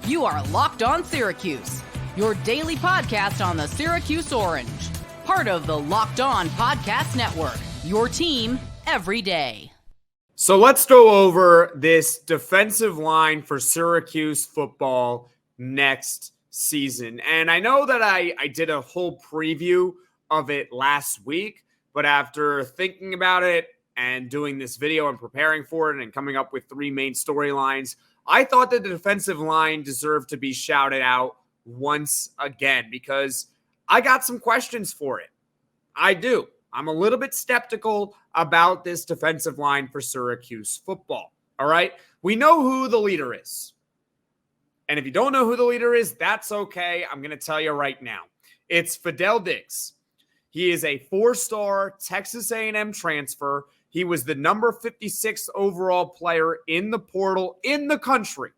You are Locked On Syracuse, your daily podcast on the Syracuse Orange. Part of the Locked On Podcast Network, your team every day. So let's go over this defensive line for Syracuse football next season. And I know that I did a whole preview of it last week, but after thinking about it and doing this video and preparing for it and coming up with three main storylines, I thought that the defensive line deserved to be shouted out once again because I got some questions for it. I do. I'm a little bit skeptical about this defensive line for Syracuse football. All right. We know who the leader is. And if you don't know who the leader is, that's okay. I'm going to tell you right now. It's Fadil Diggs. He is a 4-star Texas A&M transfer. He was the number 56 overall player in the portal in the country.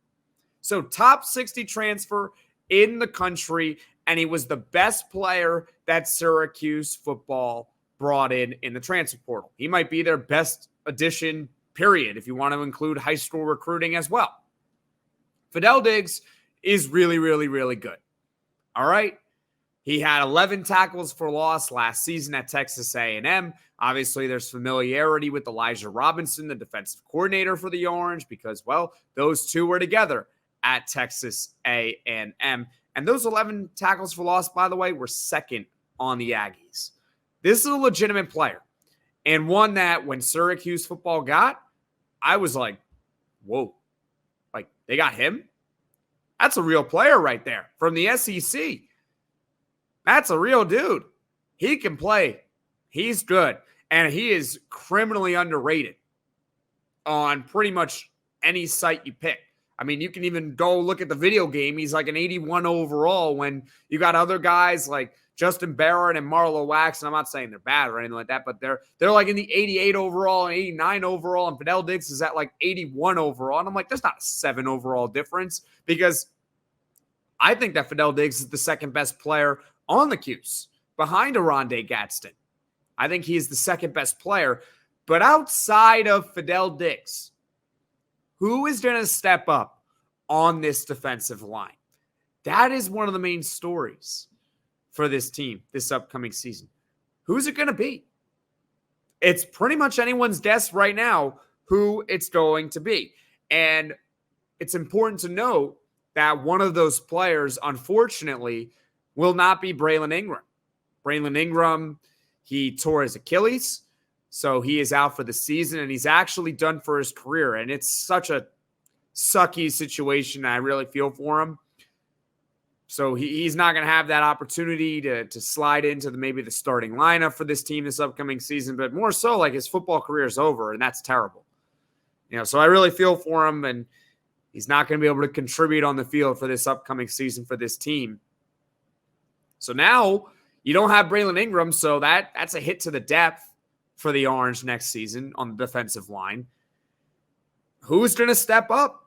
So top 60 transfer in the country. And he was the best player that Syracuse football brought in the transfer portal. He might be their best addition, period, if you want to include high school recruiting as well. Fadil Diggs is really, really, really good. All right. He had 11 tackles for loss last season at Texas A&M. Obviously, there's familiarity with Elijah Robinson, the defensive coordinator for the Orange, because, well, those two were together at Texas A&M. And those 11 tackles for loss, by the way, were second on the Aggies. This is a legitimate player, and one that when Syracuse football got, I was like, whoa, like they got him? That's a real player right there from the SEC. That's a real dude. He can play. He's good, and he is criminally underrated on pretty much any site you pick. I mean, you can even go look at the video game. He's like an 81 overall when you got other guys like Justin Barrett and Marlo Wax, and I'm not saying they're bad or anything like that, but they're like in the 88 overall and 89 overall, and Fadil Diggs is at like 81 overall. And I'm like, there's not a 7 overall difference because I think that Fadil Diggs is the second best player on the Cuse behind Oronde Gadsden. I think he is the second best player. But outside of Fadil Diggs, who is going to step up on this defensive line? That is one of the main stories for this team this upcoming season. Who's it going to be? It's pretty much anyone's guess right now who it's going to be. And it's important to note that one of those players, unfortunately, will not be Braylon Ingram. Braylon Ingram, he tore his Achilles, so he is out for the season, and he's actually done for his career. And it's such a sucky situation. I really feel for him. So he's not going to have that opportunity to slide into maybe the starting lineup for this team this upcoming season, but more so like his football career is over, and that's terrible. So I really feel for him, and he's not going to be able to contribute on the field for this upcoming season for this team. So now you don't have Braylon Ingram, so that's a hit to the depth for the Orange next season on the defensive line. Who's going to step up?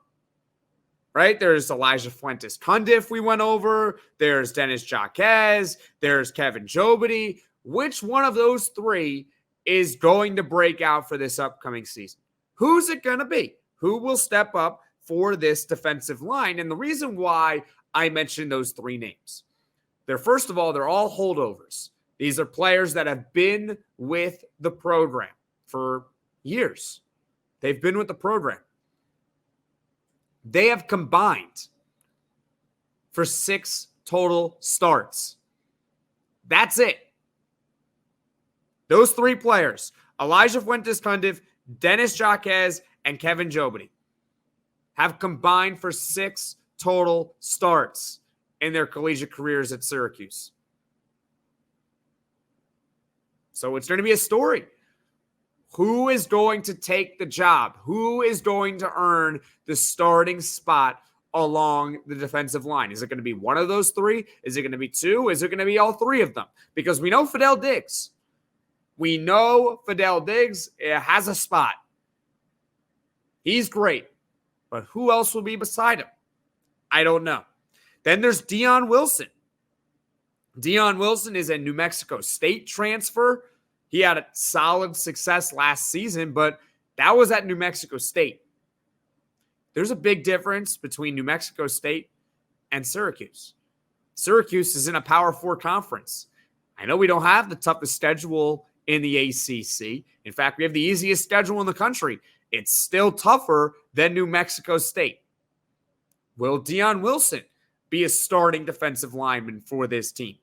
Right? There's Elijah Fuentes-Cundiff we went over. There's Denis Jaquez. There's Kevin Jobity. Which one of those three is going to break out for this upcoming season? Who's it going to be? Who will step up for this defensive line? And the reason why I mentioned those three names, first of all, they're all holdovers. These are players that have been with the program for years. They've been with the program. They have combined for 6 total starts. That's it. Those three players, Elijah Fuentes-Cundiff, Denis Jaquez, and Kevin Jobity, have combined for 6 total starts in their collegiate careers at Syracuse. So it's going to be a story. Who is going to take the job? Who is going to earn the starting spot along the defensive line? Is it going to be one of those three? Is it going to be two? Is it going to be all three of them? Because we know Fadil Diggs. We know Fadil Diggs has a spot. He's great. But who else will be beside him? I don't know. Then there's Dion Wilson. Dion Wilson is a New Mexico State transfer. He had a solid success last season, but that was at New Mexico State. There's a big difference between New Mexico State and Syracuse. Syracuse is in a Power 4 conference. I know we don't have the toughest schedule in the ACC. In fact, we have the easiest schedule in the country. It's still tougher than New Mexico State. Will Dion Wilson be a starting defensive lineman for this team?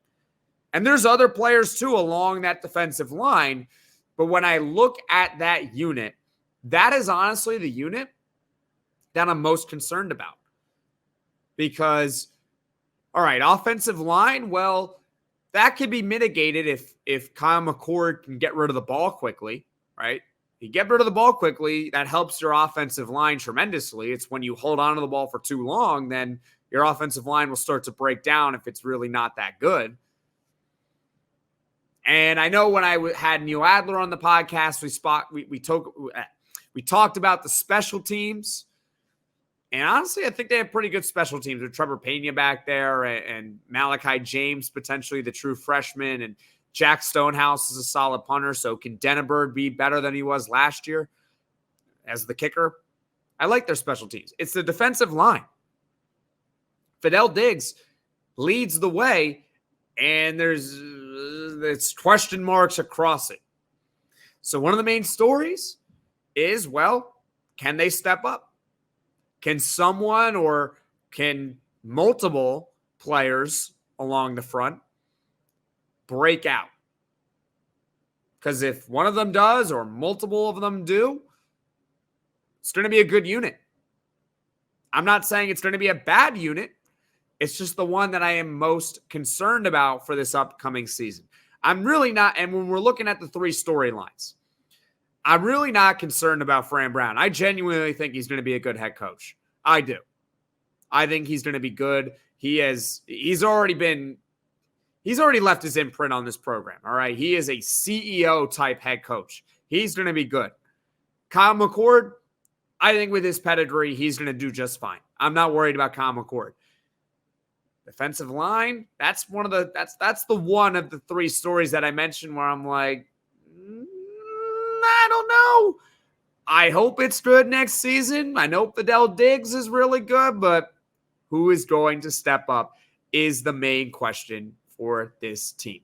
And there's other players too along that defensive line. But when I look at that unit, that is honestly the unit that I'm most concerned about. Because, all right, offensive line, well, that could be mitigated if Kyle McCord can get rid of the ball quickly, right? You get rid of the ball quickly, that helps your offensive line tremendously. It's when you hold on to the ball for too long, then your offensive line will start to break down if it's really not that good. And I know when I had Neil Adler on the podcast, we talked about the special teams. And honestly, I think they have pretty good special teams with Trevor Pena back there and Malachi James, potentially the true freshman, and Jack Stonehouse is a solid punter. So can Denneberg be better than he was last year as the kicker? I like their special teams. It's the defensive line. Fadil Diggs leads the way, and there's question marks across it. So one of the main stories is, well, can they step up? Can someone or can multiple players along the front break out? Because if one of them does or multiple of them do, it's going to be a good unit. I'm not saying it's going to be a bad unit. It's just the one that I am most concerned about for this upcoming season. I'm really not, and when we're looking at the three storylines, I'm really not concerned about Fran Brown. I genuinely think he's going to be a good head coach. I do. I think he's going to be good. He's already left his imprint on this program. All right. He is a CEO type head coach. He's going to be good. Kyle McCord, I think with his pedigree, he's going to do just fine. I'm not worried about Kyle McCord. Defensive line, that's the one of the three stories that I mentioned where I'm like, I don't know. I hope it's good next season. I know Fadil Diggs is really good, but who is going to step up is the main question for this team.